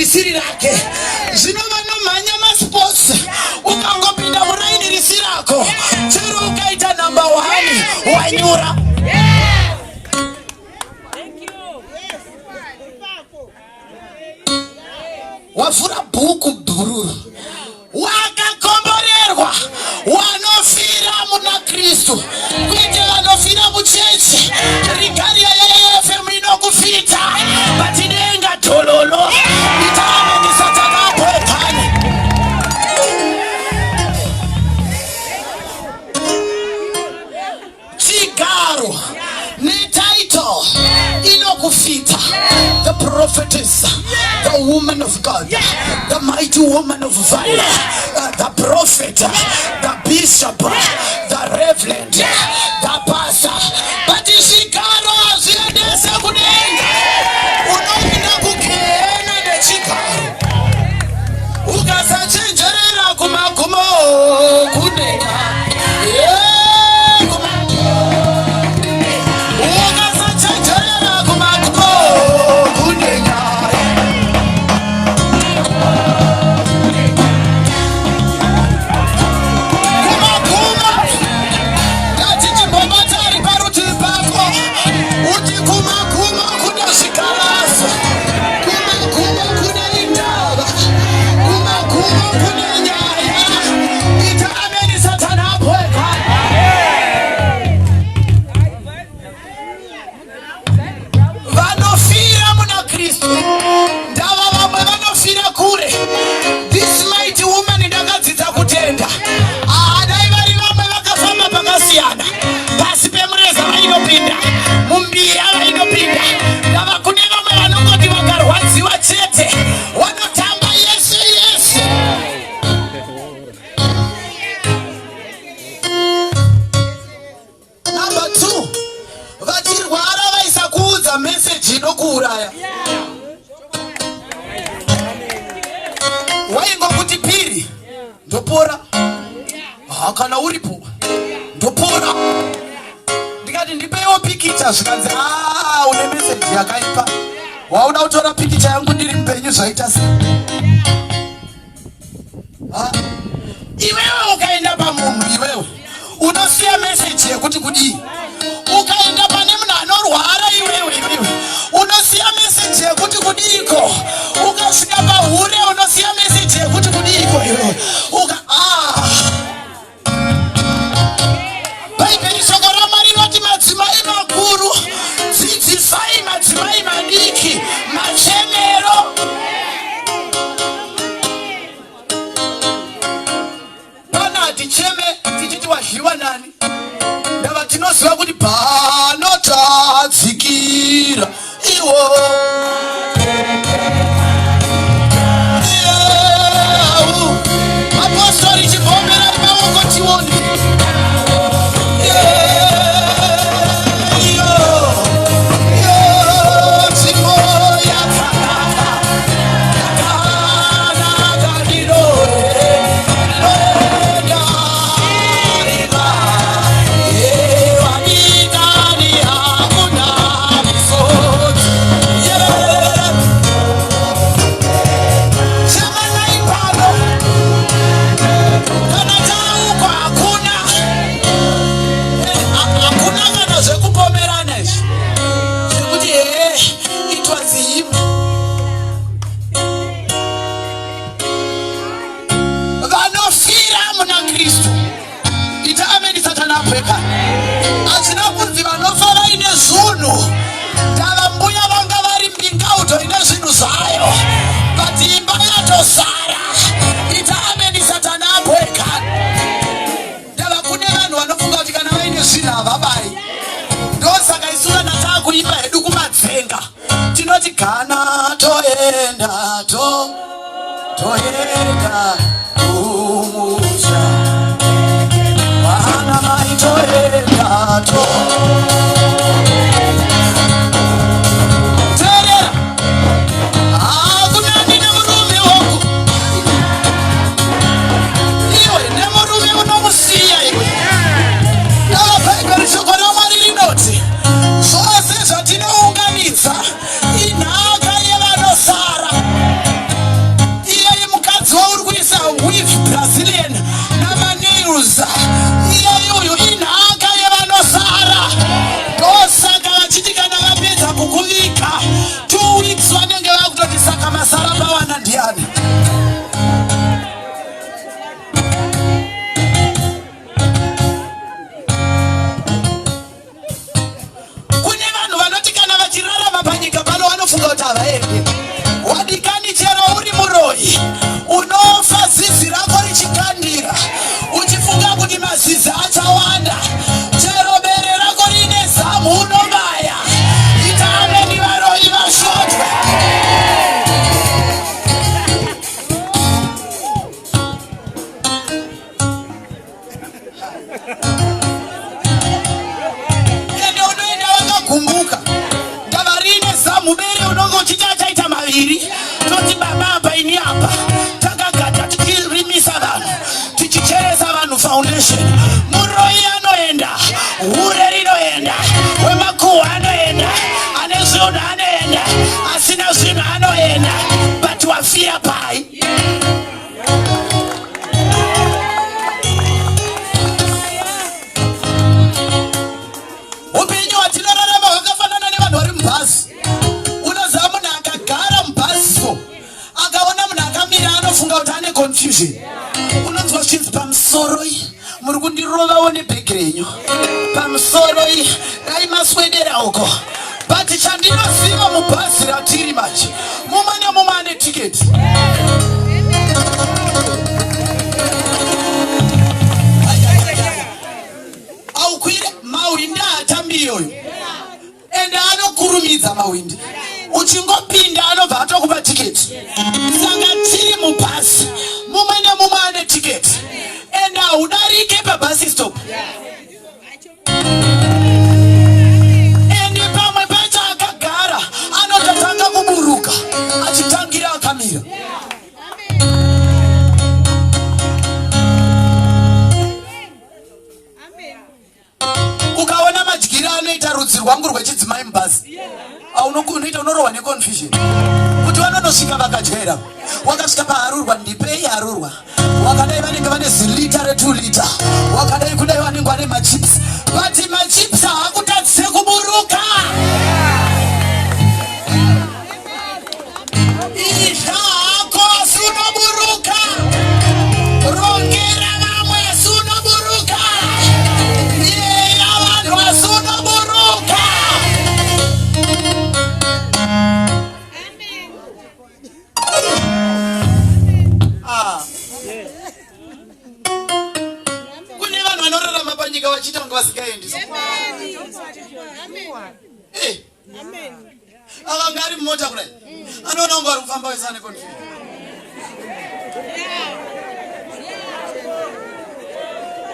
risiri rake. Zvinova nomhanya masports. Ukangopinda muraini risirako. Chero ukaita number 1 wanyura. Wafura bhuku bhururu. Wakakomborerwa. Wanofira muna Kristu. Kwete vanofira muchechi. Rigaria FM inokufita. Batidenga tololo. Itame nisatakapo epani. Chigaro. Ni title. Inokufita. The prophetess. The woman of God. The mighty woman of valor. The prophet. The bishop. The reverend. The pastor. But Chigaro aziyadesa kudenga. Unomina kukena de Chigaro. Ukasachenjerera kumakumo kudenga. Waingo kuti Phiri ndopora kana uripo ndopora ndikati ndipewo pikicha zvikanzi une message yakaipa wauda kutora pikicha yangu ndiri mpenyu zvaita sei iwewe ukaenda pamunhu iwewe unosiya message yekuti kudii ukaenda pane munhu anorwara iwewe unosiya message yekuti kudiko ukasvika pahure unosiya message yekuti kudiko iwewe Bhaibheri shoko raMwari rinoti madzimai makuru dzidzisai madzimai madiki machemero pana ticheme tichiti wazhiriwa nani ndava tinoziva kuti panotadzikira iwo apostori chibhomera rimaoko tioni Kana toenda umusha Mana mai toenda Terera Kuna nina murume woku Iwe ne murume unomusiya iwe Dawa Bhaibheri shoko raMwari rinoti Zvose zvatinounganidza inhaka yevanosara apa takagata tichirimisa vanhu tichicheresa vanhu foundation. Muroi anoenda, hure rinoenda, wemakuhwa anoenda, ane zvinhu anoenda, asina zvinhu anoenda, but wafira pai. Upenyu hwatinorarama hwakafanana nevanhu vari mubhazi. Unoziva munhu akagara mubhazi so akaona munhu akamira anofunga kuti ane confusion. Unonzwa zvinzi pamusoro iyi muri kundirovawo nebhegi renyu, pamusoro iyi dai maswedera uko. But chandinoziva mubhazi ratiri manje, mumwe nemumwe ane tiketi. Aukwire mawindi haatambi iyoyo, ende anokurumidza mawindi. Uchingopinda anobva atokupa tiketi. Saka tiri mubhazi, mumwe nemumwe ane tiketi, ende haudarike pabhasi stop. Ende pamwe pacho akagara anototanga kuburuka achitangira akamira. Ukaona madyiro anoita rudzi rwangu rwechidzimai mubhazi, unoita unorohwa neconfusion kuti vanonosvika vakadyera. Wakasvika paharurwa, ndipei harurwa. Wakadai vanenge vane zilita re2 lita, wakadai kudai vanenge vane machips, but machips haakutadzise kuburuka. Idla hako asi unoburuka, rongera vamwe asi unoburuka, yeya vanhu asi unoburuka. Kune vanhu vanorarama panyika vachiita kunge vasikaendiswa. Avanga ari mumota kudai anoona kunge vari kufamba wese ane confusion.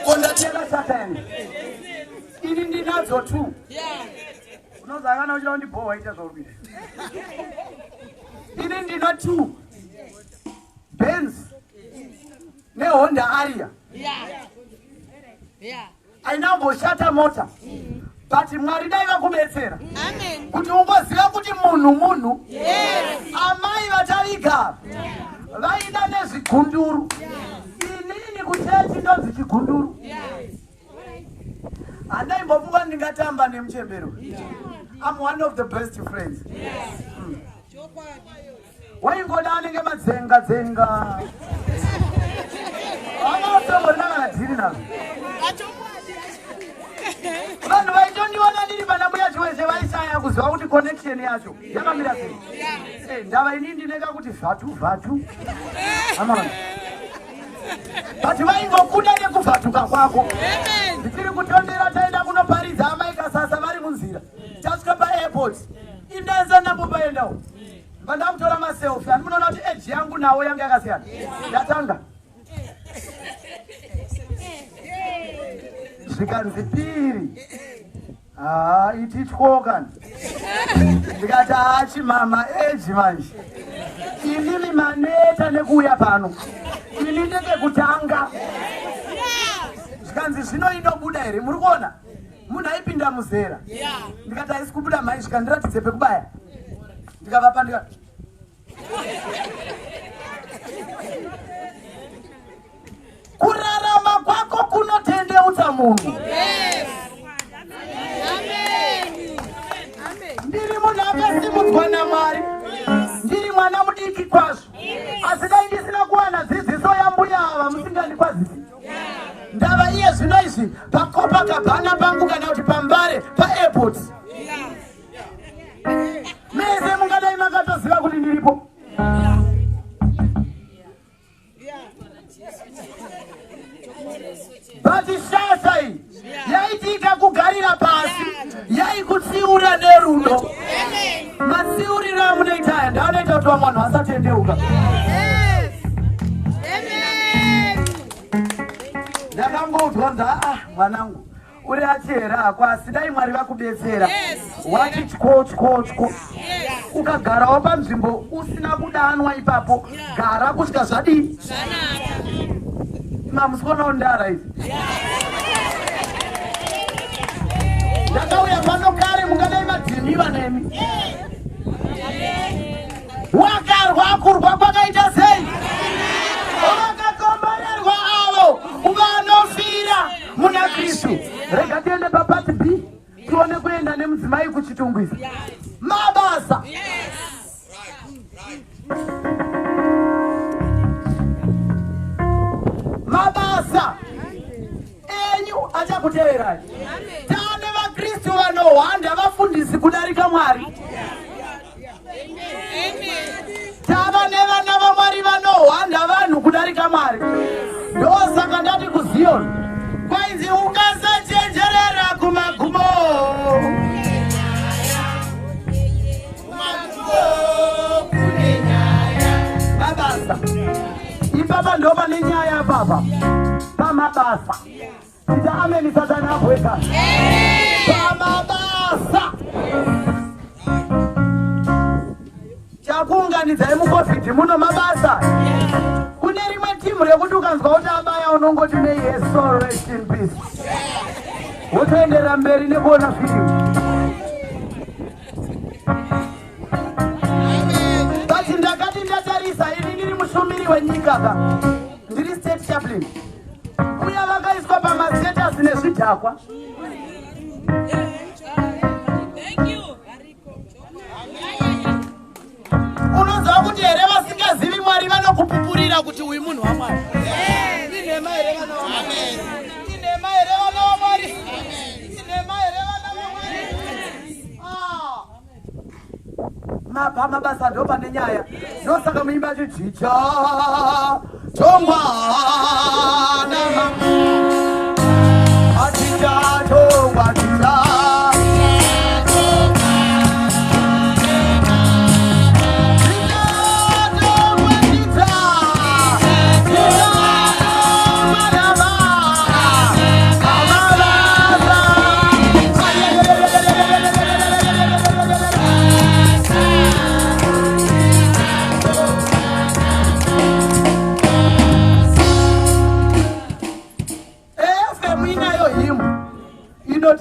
Kondatera Chaplain, ini ndinadzo tu. Unozakana uchida kundibhowa waita zvauri. Ini ndina 2 Benz neHonda Aria. Ainamboshata mota, but Mwari dai vakubetsera kuti ungoziva kuti munhu amai vataviga vaida nezvigunduru. Inini kuchechi ndonzi chigunduru. Handaimbofunga ndingatamba nemuchembero. I'm one of the best friends. Waingoda anenge madzenga dzenga. Vanotomborina dhiri nazvo. Vanhu vaitondiona ndiri pana mbuya chiwese vaishaya kuziva kuti connection yacho yakamira sei. Ndava ini ndineka kuti vhatu. But vaingokuda nekuvhatuka kwako. Ndichiri kutondera taenda kunoparidza amai kasasa vari munzira. Tasvika paairport. Indaisa napo paendawo. Vandakutora maselfi. Ani munoona kuti age yangu nawo yanga yakasiyana. Ndatanga. Zvikanzi Phiri. Itityoka. Ndikati achimama age manje. Inini maneta nekuuya pano. Ini ndenge kutanga. Zvikanzi zvino inobuda here, muri kuona? Munhu aipinda muzera. Ndikati haisi kubuda mai, zvikandiratidze pekubaya. Ndikavapa ndikati kurarama kwako kunotendeutsa munhu. Ndiri munhu akasimudzwa naMwari, ndiri mwana mudiki kwazvo, asi dai ndisina kuwana dzidziso yambuya ava musingandikwazisi. Ndava iye zvino izvi paCopacabana pangu kana kuti paMbare paairport. Mese mungadai makatoziva kuti ndiripo. But sasa iyi yaitika kugarira pasi, yaikutsiura nerudo. Matsiuriro amunoita aya ndaanoita kuti vamwe vanhu vasatendeuka. Ndakangoudzwa mwanangu uri achera ako, asi dai Mwari vakubetsera wati tyo. ukagara wapa nzvimbo usina kudanwa ipapo gara kusvika zvadii mamusikonawo ndara idzi ndakauya pano kare mungadai madhimiwa nemi wakarwa kurwa kwakaita sei vakakomborerwa avo vanofira muna Kristu. Rega tiende papati B tione kuenda nemudzimai kuchitungwisa mabasa mabasa enyu achakuteverai. Tane vaKristu vanohwanda vafundisi kudarika Mwari. Tava nevana vaMwari vanohwanda vanhu kudarika Mwari. Ndosaka ndati kuZioni kwainzi ukasachenjerera kumagumo kune nyaya mabasa. Ipapa ndo pane nyaya papa pamabasa. Ita ameni satani abweka pamabasa. Chakuunganidzai muCovid muno mabasa. Kune rimwe timu rekuti ukanzwa kuti abaya unongoti may his soul rest in peace. Wotoenderera mberi nekuona filimu. Basi ndakati ndatarisa ini ndiri mushumiri wenyika ka. Ndiri state chaplain. Uya vakaiswa pamastatus nezvidhakwa. Unonzwa kuti here vasingazivi Mwari vanokupupurira kuti uyu munhu waMwari. Inhema here vana vaMwari. Inhema here vana vaMwari. Inhema here vana vaMwari. Mabasa ndo pane nyaya. Ndosaka muimba chichicha chongwa nama achicha chongwa chicha.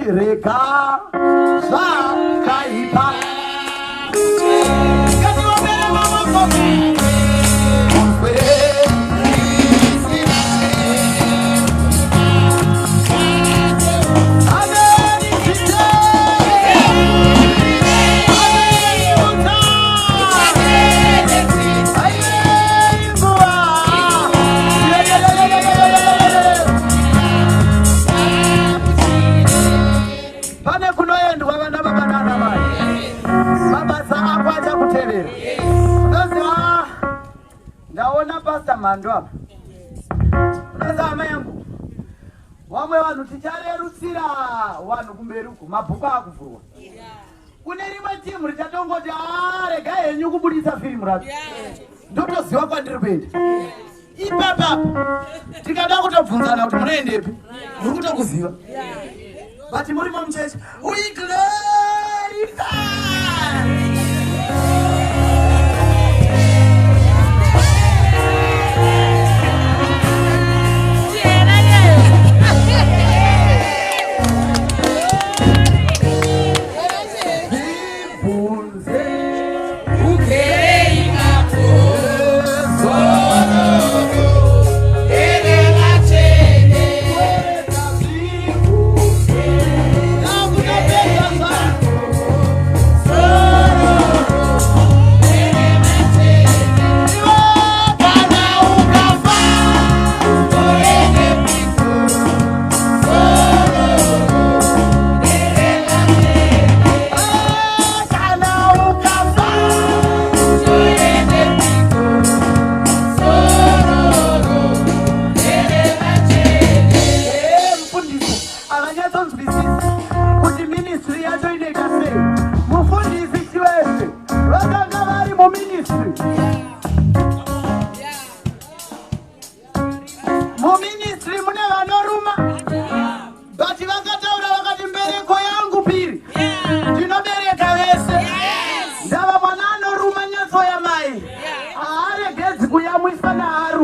Rega zvakaipa ngatiomere maoko mando apa. Unazama yangu. Wamwe vanhu ticharerutsira vanhu kumberi uko mabhuku akuvhurwa. Kune rimwe timu richatongoti rega henyu kubudisa firimu racho. Ndotoziva kwandiri kuenda. Ipapa tikada kutobvunzana kuti munoendepi? Muri kutokuziva. But muri muchechi. We glorify.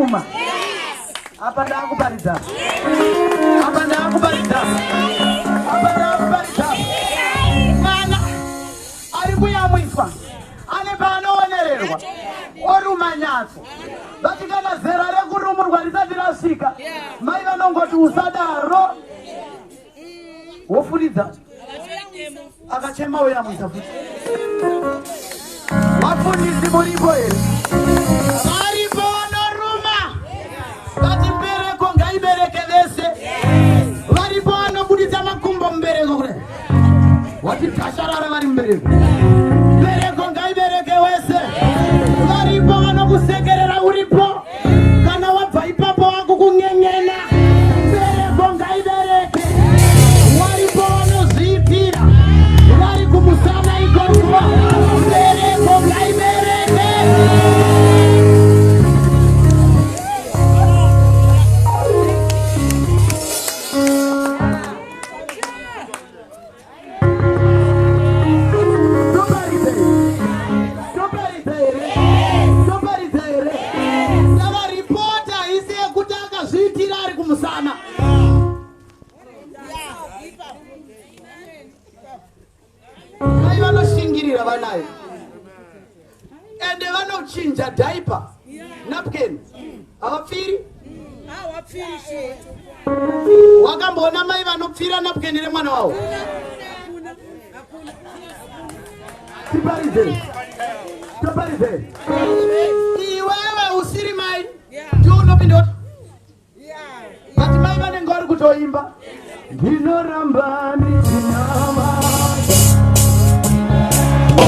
ruma. Apa ndakuparidza. Apa ndakuparidza. Apa ndakuparidza. Mwana ari kuyamwiswa. Ane paanoonererwa. Oruma nyatso. Bati kana zera rekurumurwa risati rasvika. Mai vanongoti usadaro. Wofuridza. Akachema uyamwisa futi. Wafundisi muripo here. Varipo vanoruma. Bati mbereko ngaibereke vese. Varipo vanobuditsa makumbo mbereko kure. Wati tasharara vari mbereko. Mbereko ngaibereke wese. Varipo vanokusekerera uripo. Kana wabva ipapo wakukunyenyena. Mbereko ngaibereke. Varipo vanozviitira. Vari kumusana ikotwa. Mbereko ngaibereke. Musana mai vanoshingirira vanayo ende vanochinja diaper napkin havapfiri wakamboona mai vanopfira napkin remwana wavo tiparizei iwewe usiri mai ndiunopindota bati mai vanenge vari kutoimba ndinoramba ndichinama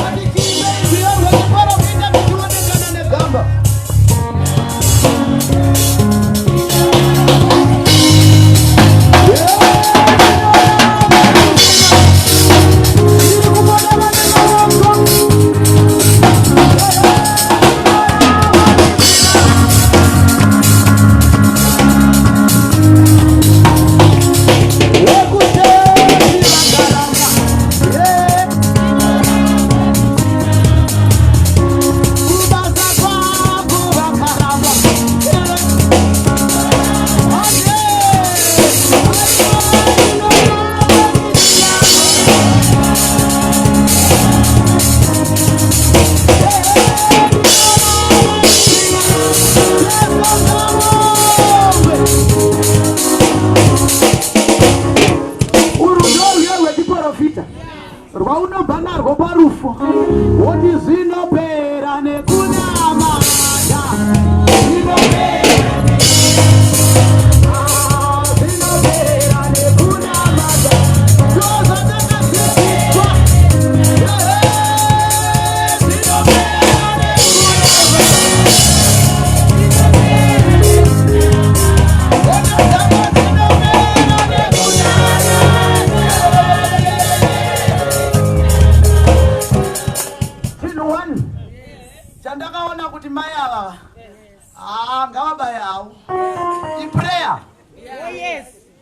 atichiiaiziyorwekuparopinda tichionekana negamba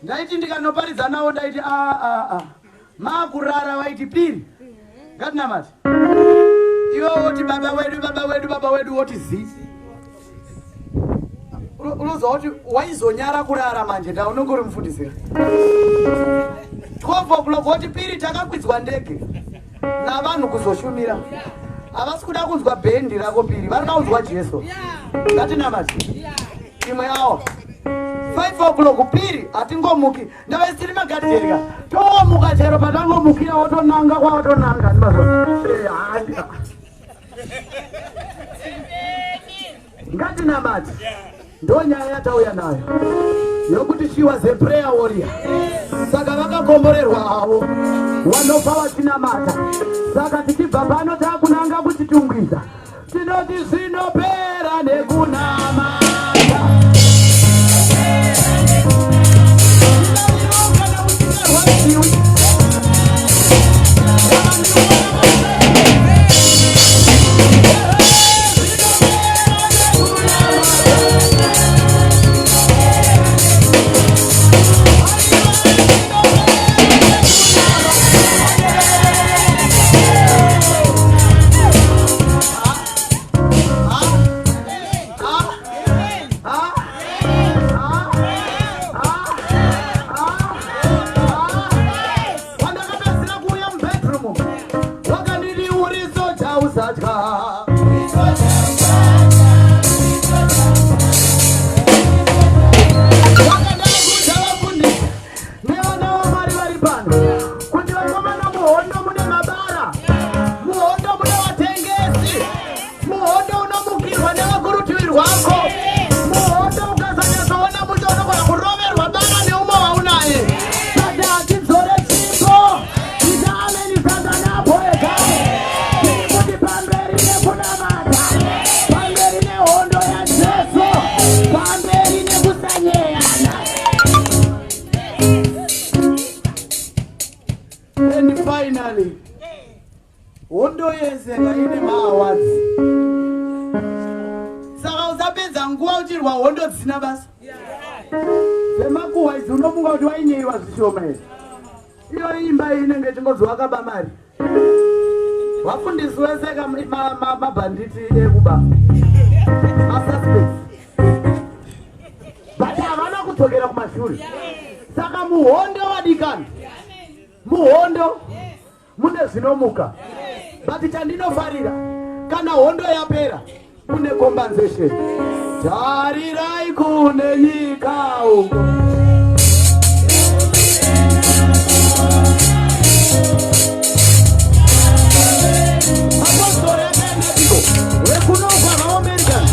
ndaiti ndikanoparidza nawo ndaiti makurara waiti Phiri ngatinamati iwe woti baba wedu woti zi unozwa kuti waizonyara kurara manje nda unenge uri mufundisira 12 o'clock woti Phiri takakwidzwa ndege navanhu kuzoshumira havasi kuda kunzwa bhendi rako Phiri vari kaunzwa Jesu ngatinamati imwe yawo 5 o'clock Phiri atingomuki ndavesiri magadirika tomuka chero patangomukira wotonanga kwawotonanga ngatinamati ndo nyaya yatauya nayo yokuti she was a prayer warrior saka vakakomborerwa havo wanobva vachinamata saka tichibva pano takunanga kuchitungwiza tinoti zvinopera nekunamata mbatya. And finally, hondo yese ngaine maawards. Saka usapedza nguva uchirwa hondo dzisina basa. Semakuhwa idzi unofunga kuti wainyeiwa zvishoma here. Iyo imba inenge chingodzi wakaba mari. Wafundisi wese mabhanditi ekuba. Masuspects. But havana kudzokera kumashure. Saka muhondo wadikana. Muhondo mune zvinomuka. But chandinofarira kana hondo yapera kune compensation. Tarirai kune nyika uko. Apostoli akaenda ndiko wekunogwa vaAmerican.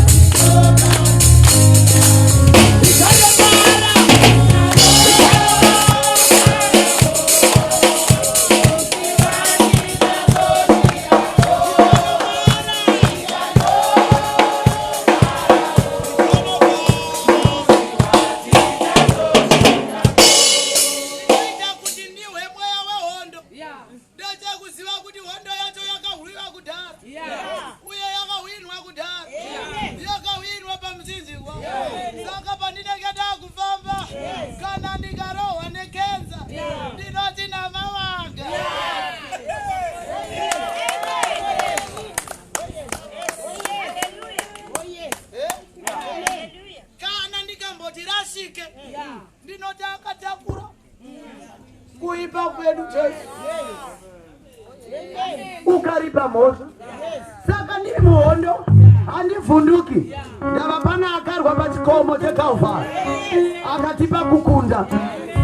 Ukaripa mosha. Saka ndiri muhondo handivhunduki. Ndava pana akarwa pachikomo cheKalvari akatipa kukunda.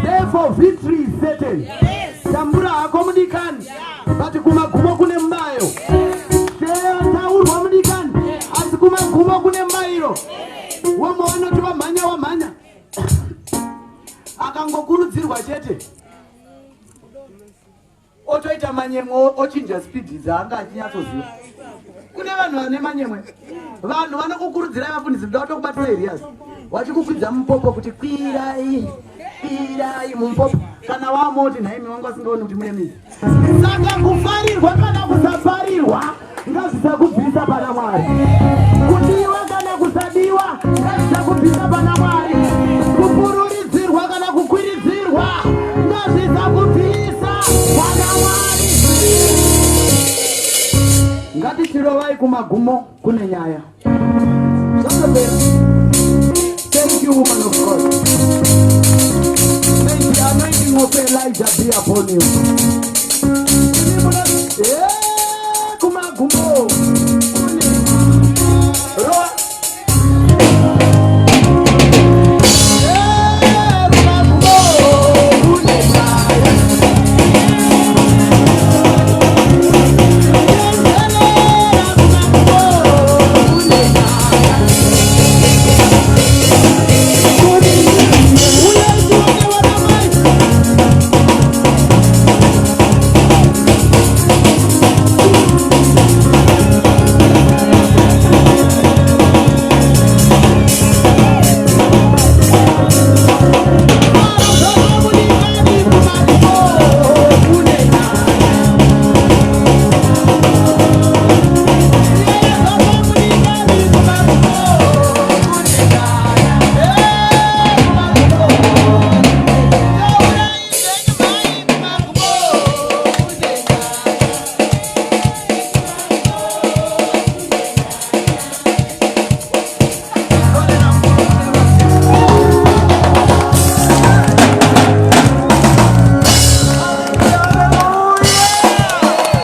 Therefore victory is certain. Tambura hako mudikani but kumagumo kune mbayo. Taurwa mudikani asi kumagumo kune mbairo. Wamuona kuti wamhanya akangokurudzirwa chete otoita manyemwe ochinja speed dzaanga achinyatsoziva. Kune vanhu vane manyemwe, vanhu vanokukurudzirai vafundisi kuti vatokubatisa Elias wachikukwidza mupopo kuti kwirai mumupopo kana wamoti nhaimi wangu asingaoni kuti mune midzi. Saka kufarirwa kana kusafarirwa ngazvisakubvisa pana Mwari. Kudiwa kana kusadiwa ngazvisakubvisa pana Mwari. Kupururidzirwa kana kukwiridzirwa ngazvisakubvisa pana Mwari. Ngatichirovai kumagumo kune nyaya. Thank you, woman of God. May the anointing of Elijah be upon you.